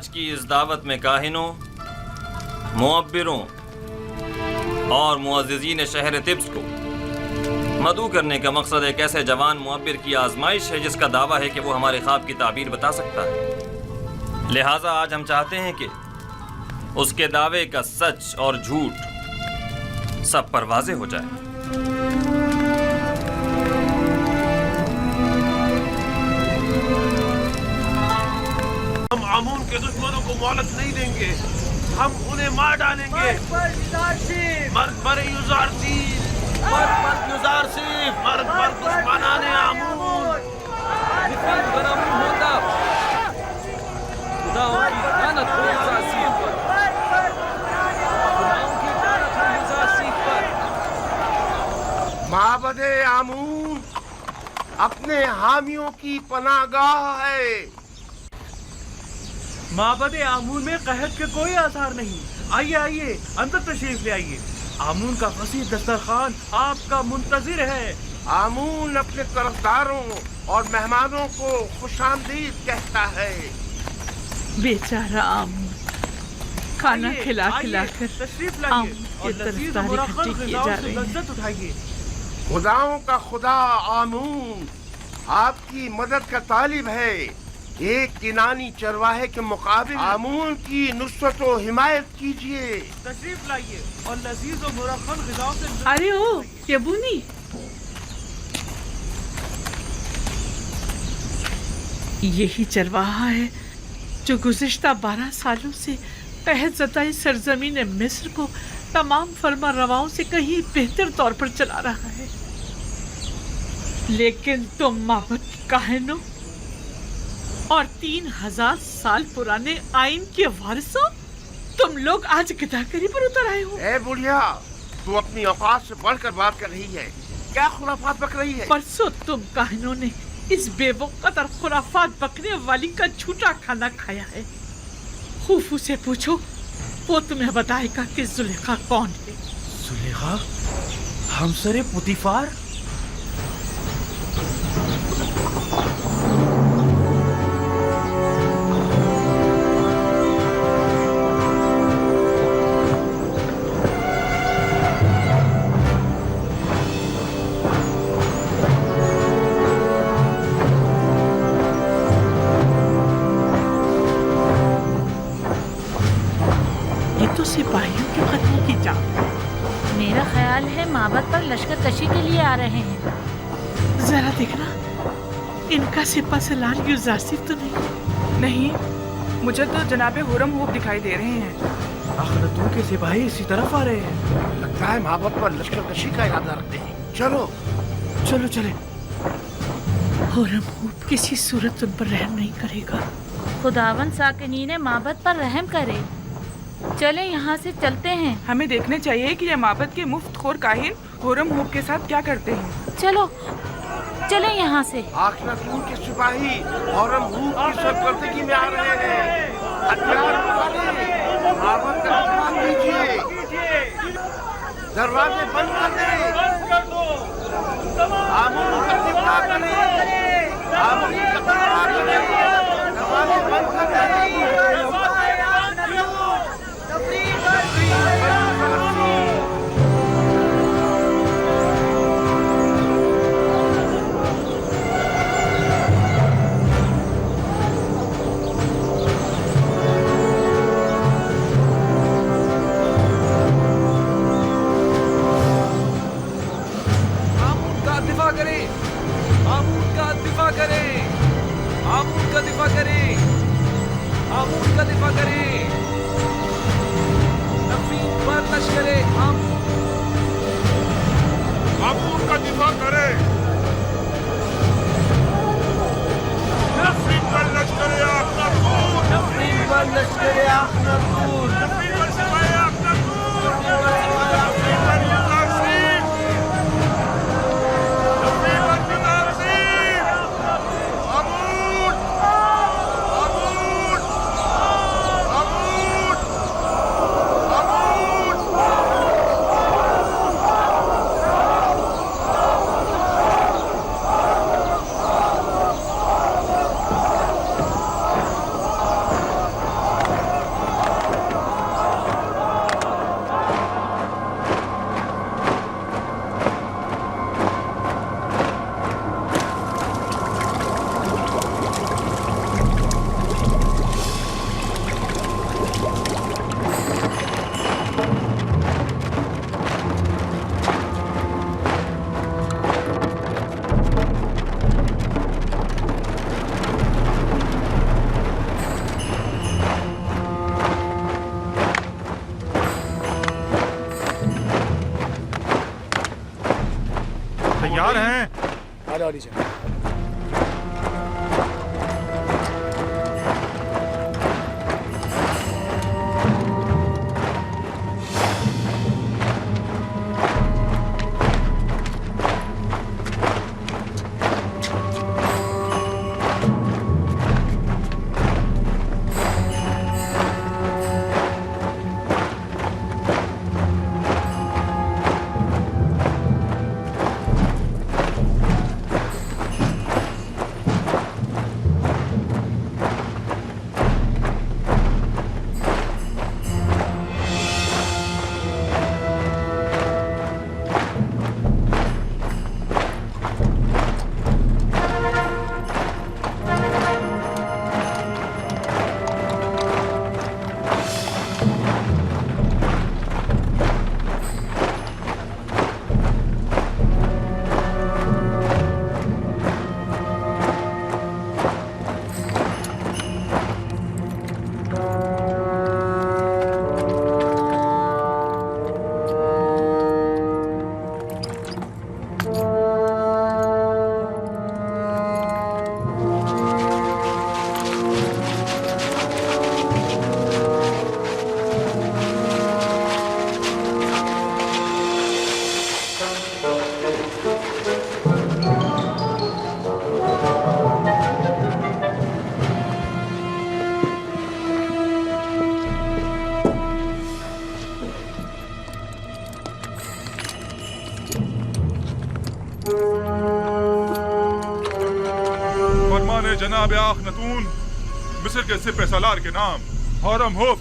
آج کی اس دعوت میں کاہنوں، معبروں اور معززین شہر طبس کو مدعو کرنے کا مقصد ایک ایسے جوان معبر کی آزمائش ہے جس کا دعویٰ ہے کہ وہ ہمارے خواب کی تعبیر بتا سکتا ہے۔ لہٰذا آج ہم چاہتے ہیں کہ اس کے دعوے کا سچ اور جھوٹ سب پر واضح ہو جائے۔ ہم آمون کے دشمنوں کو مہلت نہیں دیں گے، ہم انہیں مار ڈالیں گے۔ مرد پر یوزارسیف، مرد پر یوزارسیف، مرد پر دشمنان آمون۔ معبد آمون اپنے حامیوں کی پناہ گاہ ہے۔ معبد آمون میں قحط کے کوئی آثار نہیں۔ آئیے آئیے، اندر تشریف لے آئیے۔ آمون کا وسیع دسترخوان آپ کا منتظر ہے۔ آمون اپنے طرفداروں اور مہمانوں کو خوش آمدید کہتا ہے۔ بیچارہ آمون کھانا کھلا کھلا کر تشریف آمون لائیے کی اور لذیذ طرفداری مرخص کھٹی کی غذاؤں جا سے رہی ہے۔ لذت اٹھائیے۔ خداؤں کا خدا آمون آپ کی مدد کا طالب ہے۔ ایک کنانی چرواہے کے مقابل آمون کی نصرت و حمایت کیجیے۔ تشریف لائیے اور لذیذ و مرخص غذاؤں سے ارے او یبونی، یہی چرواہا ہے جو گزشتہ 12 سالوں سے قحط زدہ سرزمین مصر کو تمام فرما رواؤں سے کہیں بہتر طور پر چلا رہا ہے، لیکن تم معبد کی کاہنوں اور 3000 سال پرانے آئین کے وارثوں، تم لوگ آج گداگری پر اتر آئے ہو۔ اے بڑھیا، تو اپنی اوقات سے بڑھ کر بات کر رہی ہے، کیا خرافات بک رہی ہے؟ پرسوں تم کاہنوں نے اس بے وقت اور خرافات بکنے والی کا جھوٹا کھانا کھایا ہے۔ خوفو سے پوچھو، وہ تمہیں بتائے گا کہ زلیخا کون ہے۔ زلیخا ہمسر پوتیفار؟ سپاہیوں کے قتل کی جان۔ میرا خیال ہے معبد پر لشکر کشی کے لیے آ رہے ہیں۔ ذرا دیکھنا، ان کا سپہ سالار یوزارسیف تو نہیں، مجھے تو جناب حرم ہوپ دکھائی دے رہے ہیں۔ اخناتون کے سپاہی اسی طرف آ رہے ہیں۔ لگتا ہے معبد پر لشکر کشی کا ارادہ رکھتے ہیں۔ چلو چلو چلے۔ حرم ہوپ کسی صورت ان پر رحم نہیں کرے گا۔ خداوند ساکنین معبد پر رحم کرے۔ چلیں یہاں سے چلتے ہیں۔ ہمیں دیکھنے چاہیے کہ یہ معبد کے مفت خور کاہن حرم ہوپ کے ساتھ کیا کرتے ہیں۔ چلو چلیں یہاں سے۔ اخناتون کے سپاہی حرم ہوپ کی سرکردگی میں آ رہے ہیں۔ ہتھیار اٹھائیے، معبد کا دفاع کیجیے، دروازے بند کر دیں، آمون کا دفاع کریں، آمون کا دفاع کریں، دروازے بند کر دیں۔ आली जनाब। जनाब आखनतून मिस्र के सिपह सालार के नाम हरम हुब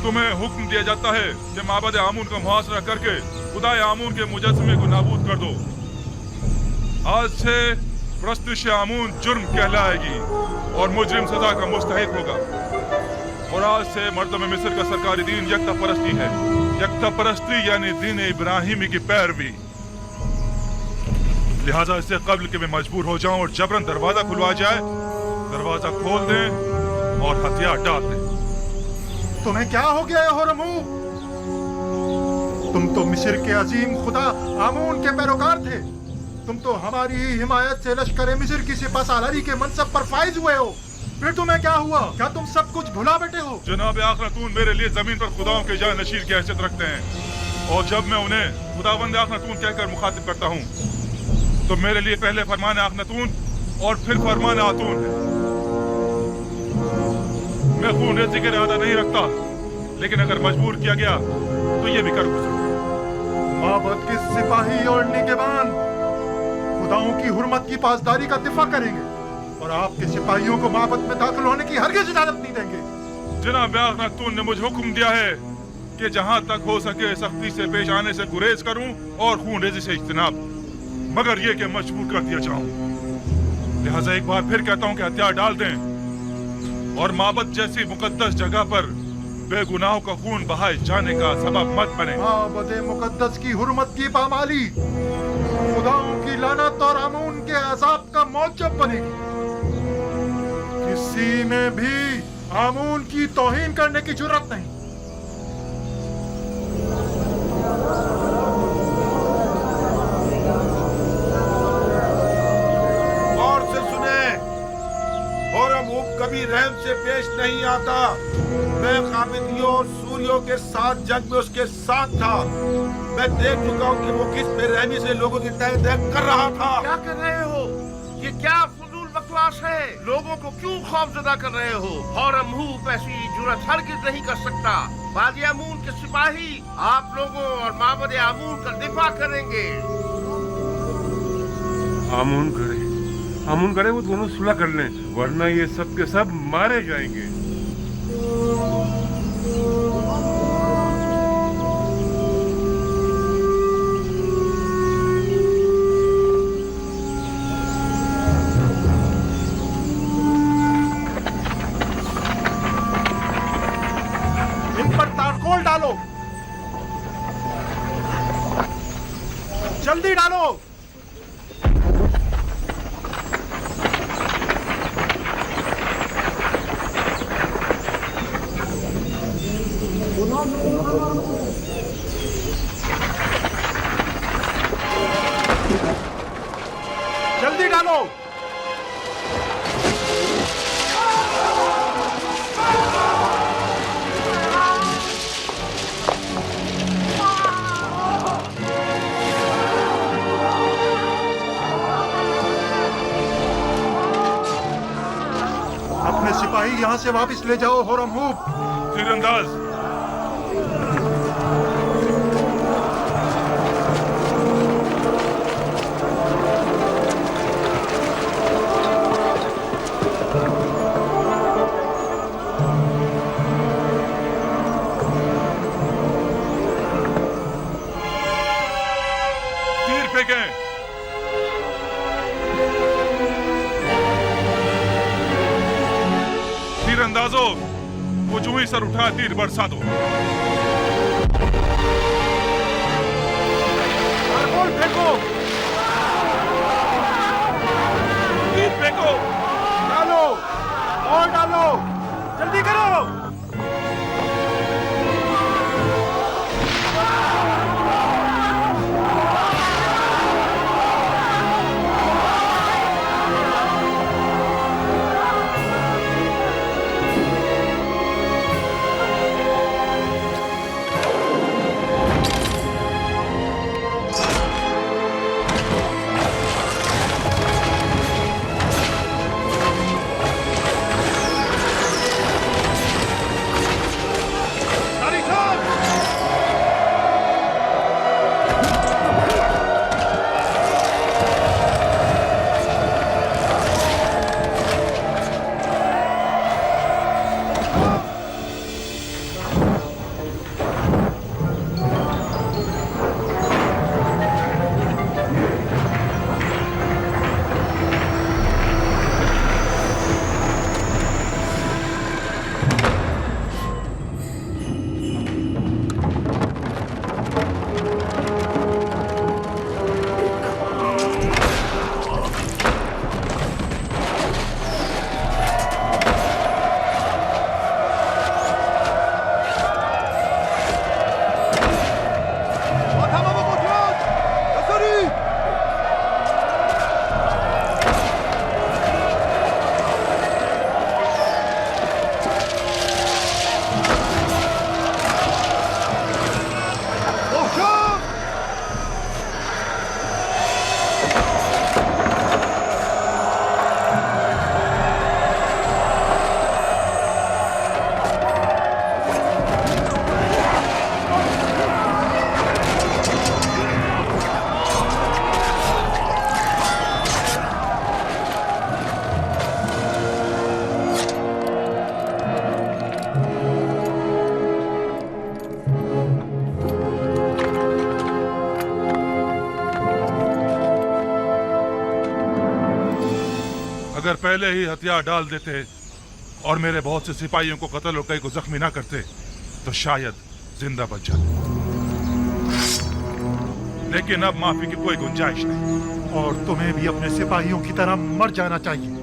तुम्हें हुक्म दिया जाता है कि माबद आमून का मुहासरा करके खुदाए आमून के मुजस्समे को नाबूद कर दो। आज से प्रस्तुश आमून जुर्म कहलाएगी और मुजरिम सजा का मुस्तहिक होगा। और आज से मर्दम मिस्र का सरकारी दीन यकता परस्ती है। यकता परस्ती यानी दीन इब्राहिमी की पैरवी। लिहाजा इससे कब्ल के मैं मजबूर हो जाऊं और जबरन दरवाजा खुलवा जाए, दरवाजा खोल दें और हथियार डाल दें। तुम्हें क्या हो गया है होरमू? तुम तो मिस्र के अजीम खुदा आमून के पैरोकार थे। तुम तो हमारी ही हिमायत से लश्कर मिस्र की सिपह सालारी के मनसब पर फाइज हुए हो। फिर तुम्हें क्या हुआ? क्या तुम सब कुछ भुला बैठे हो? जनाब आखनतून मेरे लिए जमीन पर खुदाओं के जानशीर की हैसियत रखते हैं और जब मैं उन्हें खुदावंद आखनतून कहकर मुखातिब करता हूँ तो मेरे लिए पहले फरमान आखनतून और फिर फरमान आतून है। मैं खून रेज़ी का इरादा नहीं रखता, लेकिन अगर मजबूर किया गया तो ये भी कर गुजरूं। माबद के सिपाही और निगहबान खुदाओं की हुर्मत की पासदारी का दिफा करेंगे और आपके सिपाहियों को माबद में दाखिल होने की हरगिज़ इजाजत नहीं देंगे। जनाब आखनतून ने मुझे हुक्म दिया है कि जहाँ तक हो सके सख्ती से पेश आने से गुरेज करूं और खून रेज़ी से इज्तनाब, मगर ये कि मजबूर कर दिया जाऊं। लिहाजा एक बार फिर कहता हूं कि हथियार डाल दें और माबद जैसी मुकद्दस जगह पर बेगुनाहों का खून बहाए जाने का सबब मत बने। माबद मुकद्दस की हुर्मत की पामाली खुदाओं की लानत और आमून के अजाब का मौजब बनेगी। किसी में भी आमून की तौहीन करने की जुर्रत नहीं। कभी रहम से पेश नहीं आता। मैं काबिदियों और सूरियों के साथ जंग में उसके साथ था। मैं देख चुका हूँ कि वो किस बेरहमी से लोगों की तय कर रहा था। क्या कर रहे हो? ये क्या फजूल बकवास है? लोगों को क्यों खौफजदा कर रहे हो? हरम हुब ऐसी जुर्रत हरगिज़ नहीं कर सकता। वादी आमून के सिपाही आप लोगों और माबद आमून का दिफा करेंगे। आमून करे वो दोनों सुलह कर लें, वरना ये सब के सब मारे जाएंगे। इन पर तारकोल डालो, जल्दी डालो। सिपाही यहाँ से वापस ले जाओ होरम हुप। तीरंदाज तीर फेंकें। तीरंदाजों, वो जो ही सर उठा तीर बरसा दो। कारगोल फेंको। तीर फेंको। डालो और डालो, जल्दी करो। अगर पहले ही हथियार डाल देते और मेरे बहुत से सिपाहियों को कत्ल और कई को जख्मी ना करते तो शायद जिंदा बच जाते, लेकिन अब माफी की कोई गुंजाइश नहीं। और तुम्हें भी अपने सिपाहियों की तरह मर जाना चाहिए।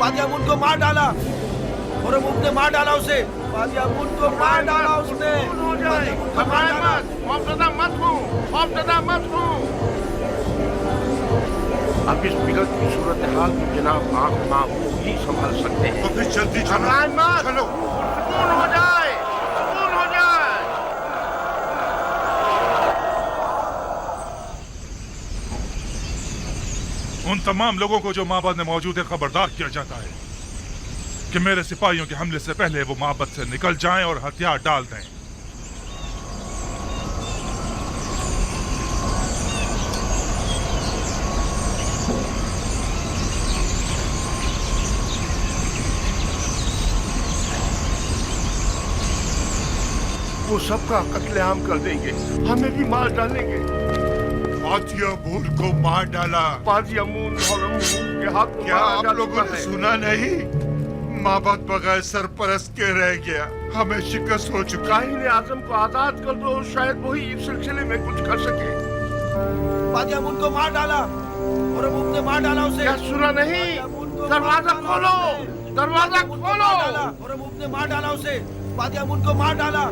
बादी अमून को मार डाला और ने मार डाला उसे। बादी अमून को मार डाला उसने। हो जाए, घबराए मत, खौफजदा मत हो। अब इस बिगड़ की सूरत हाल को जनाब आँख माहू ही संभाल सकते हैं। तो फिर जल्दी चलो। घबराए मत। चलो। सुकून हो जाए, सुकून हो जाए। उन तमाम लोगों को जो माबद में मौजूद है खबरदार किया जाता है कि मेरे सिपाहियों के हमले से पहले वो माबद से निकल जाएं और हथियार डाल दें। वो सबका कत्लेआम कर देंगे, हमें भी मार डालेंगे। बादी अमून को मार डाला। बादी अमून हरम के हाथ में क्या मारा आप जा लोगों चुका ने है। सुना नहीं? माबद बगैर सरपरस्त के रह गया, हमें शिकस्त हो चुकी। काहिन आजम को आजाद कर दो, शायद वही इस सिलसिले में कुछ कर सके। बादी अमून को मार डाला और ने मार डाला उसे। क्या सुना नहीं? दरवाजा खोलो, दरवाजा खोलो। और ने मार डाला उसे। बादी अमून को मार डाला।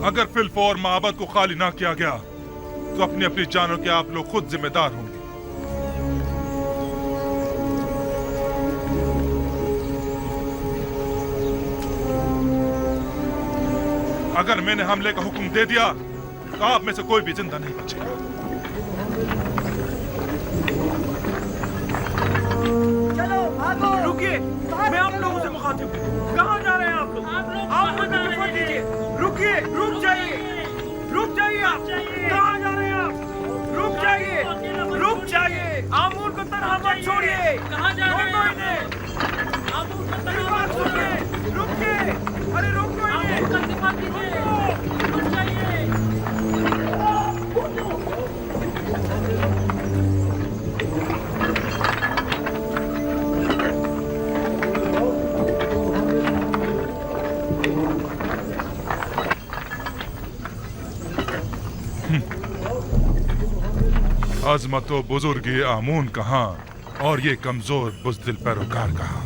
अगर फिलफौर माबद को खाली ना किया गया तो अपनी अपनी जानों के आप लोग खुद जिम्मेदार होंगे। अगर मैंने हमले का हुक्म दे दिया तो आप में से कोई भी जिंदा नहीं बचेगा। चलो भागो। रुकिए, मैं आप लोगों से मुखातिब हूँ। कहाँ जा रहे हैं आप लोग? आप मुझे खबर दीजिए। रुकिए, रुक जाइए आप। कहाँ जा रहे हैं आप? रुक जाइए। आमून को तनहा मत छोड़िए। कहाँ जा रहे हैं? आमून को तनहा मत छोड़िए। रुकिए, अरे रोको इन्हें। आमून का दिफा कीजिए। रुक जाइए। अजमतो बुजुर्ग आमून कहाँ और ये कमजोर बुज़दिल पैरोकार कहाँ?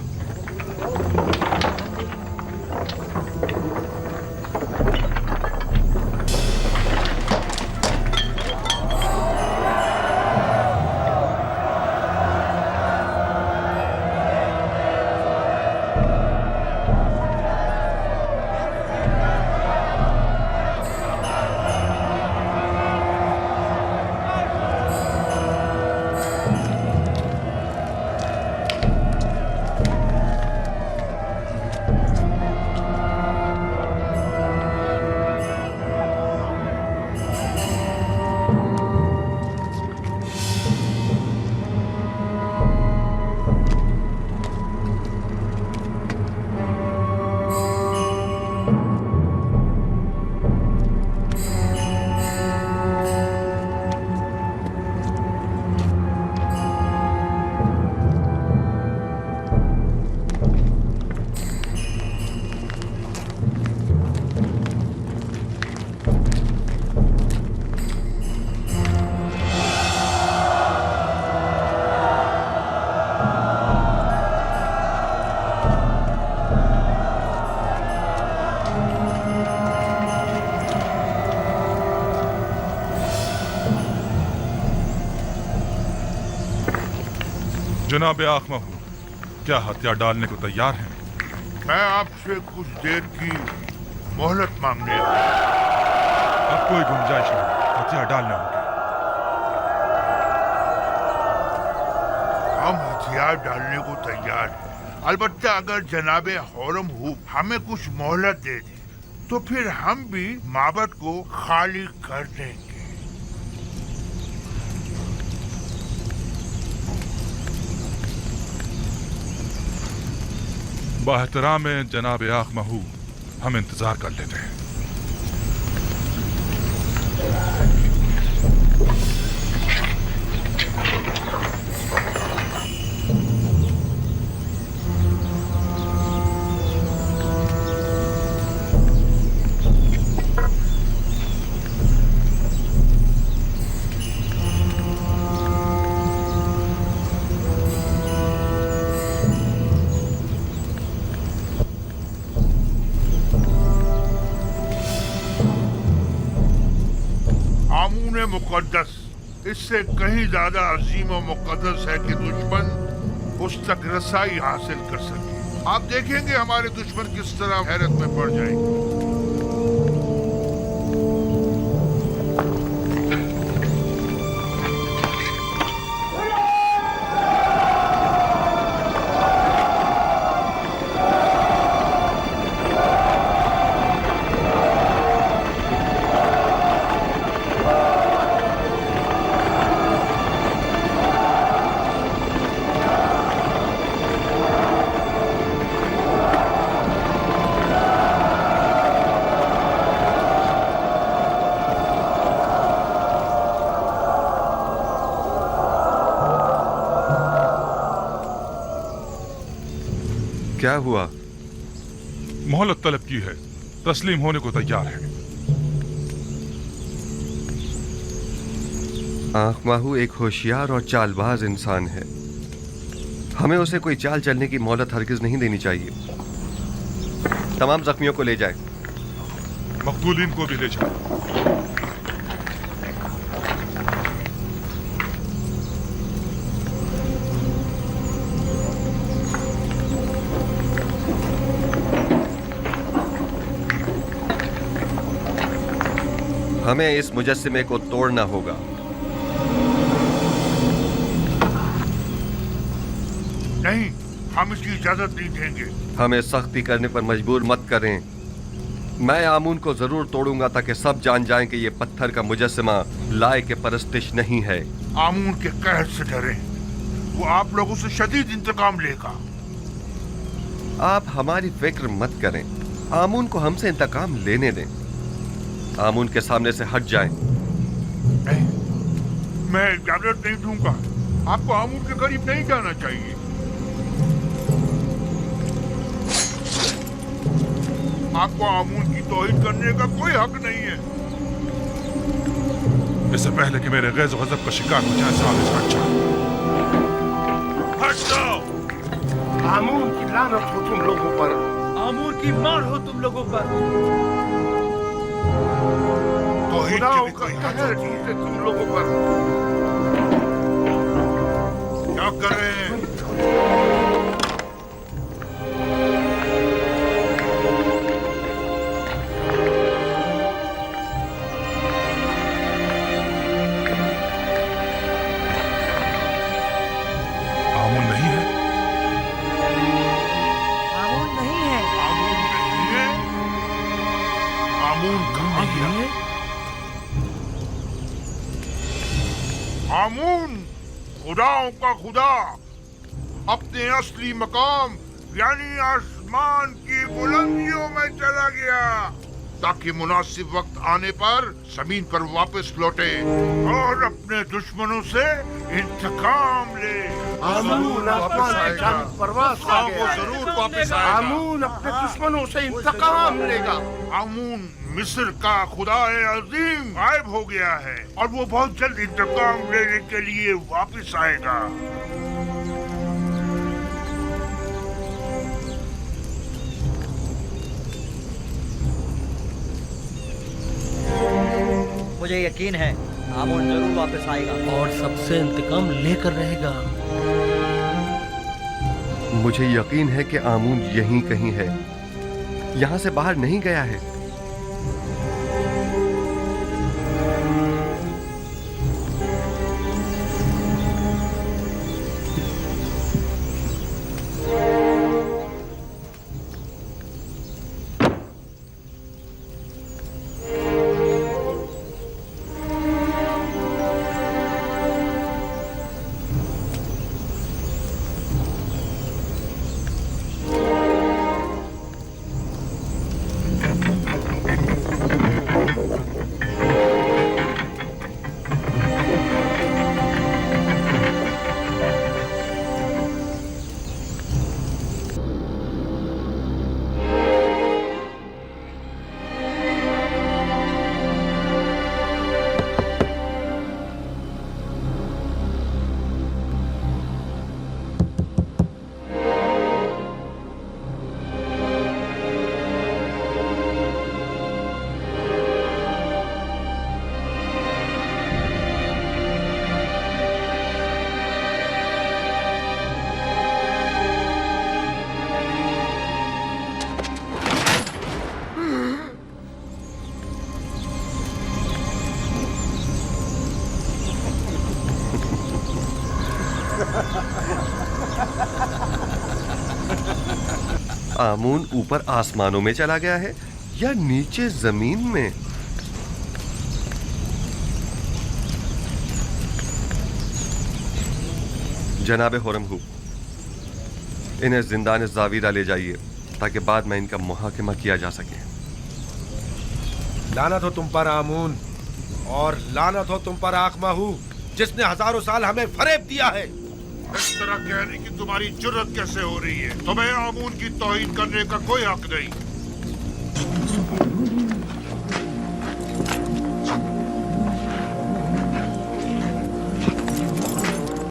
जनाब आखमा हूँ, क्या हथियार डालने को तैयार हैं? मैं आपसे कुछ देर की मोहलत मांगने आया। अब कोई गुंजाइश नहीं, हथियार डालने होंगे। हम हथियार डालने को तैयार हैं, अलबत्ता अगर जनाबे हौरम हूँ हमें कुछ मोहलत दे दे तो फिर हम भी माबद को खाली कर देंगे। बाहतराम जनाब आख महू, हम इंतजार कर लेते हैं। आमून मुकद्दस इससे कहीं ज्यादा अजीम और मुकद्दस है कि दुश्मन उस तक रसाई हासिल कर सके। आप देखेंगे हमारे दुश्मन किस तरह हैरत में पड़ जाएंगे। क्या हुआ? मोहलत तलब की है, तस्लीम होने को तैयार है। आंख माहू एक होशियार और चालबाज इंसान है। हमें उसे कोई चाल चलने की मोहलत हरगिज नहीं देनी चाहिए। तमाम जख्मियों को ले जाए। मकतूलीन को भी ले जाए। हमें इस मुजस्सिमे को तोड़ना होगा। नहीं, हम इसकी इजाजत नहीं देंगे। हमें सख्ती करने पर मजबूर मत करें। मैं आमून को जरूर तोड़ूंगा ताकि सब जान जाएं कि ये पत्थर का मुजस्सिमा लाए के परस्तिश नहीं है। आमून के कहर से डरे, वो आप लोगों से शदीद इंतकाम लेगा। आप हमारी फिक्र मत करें, आमून को हमसे इंतकाम लेने दें। आमून के सामने से हट जाएं। नहीं, मैं इजाजत नहीं दूंगा। आपको आमून के करीब नहीं जाना चाहिए। आपको आमून की तौहीद करने का कोई हक नहीं है। इससे पहले कि मेरे गैज़ गज़ब का शिकार हो जाए, साहब इसका अच्छा हट जाओ। आमून की लानत हो तुम लोगों पर। आमून की मार हो तुम लोगों पर। खुदाओं का कहर है तुम लोगों पर। क्या कर रहे हैं? आमून नहीं है। आमून नहीं है। आमून नहीं है। आमून कहाँ गया? आमून खुदाओं का खुदा अपने असली मकाम यानी आसमान की बुलंदियों में चला गया ताकि मुनासिब वक्त आने पर जमीन पर वापस लौटे और अपने दुश्मनों से इंतकाम ले। आमून आसमान की जानिब परवास कर गया। वो जरूर वापस आएगा। आमून अपने दुश्मनों से इंतकाम लेगा। आमून मिस्र का खुदाए अजीम गायब हो गया है और वो बहुत जल्द इंतकाम लेने के लिए वापस आएगा। मुझे यकीन है आमून जरूर वापस आएगा और सबसे इंतकाम लेकर रहेगा। मुझे यकीन है कि आमून यहीं कहीं है, यहाँ से बाहर नहीं गया है। आमून ऊपर आसमानों में चला गया है या नीचे जमीन में? जनाब हुरम, इन्हें जिंदान जावीरा ले जाइए ताकि बाद में इनका मुहाकिमा किया जा सके। लानत हो तुम पर आमून, और लानत हो तुम पर आखमाहू, जिसने हजारों साल हमें फरेब दिया है। इस तरह कहने की तुम्हारी जुर्रत कैसे हो रही है? तुम्हें आमून की तौहीन करने का कोई हक नहीं।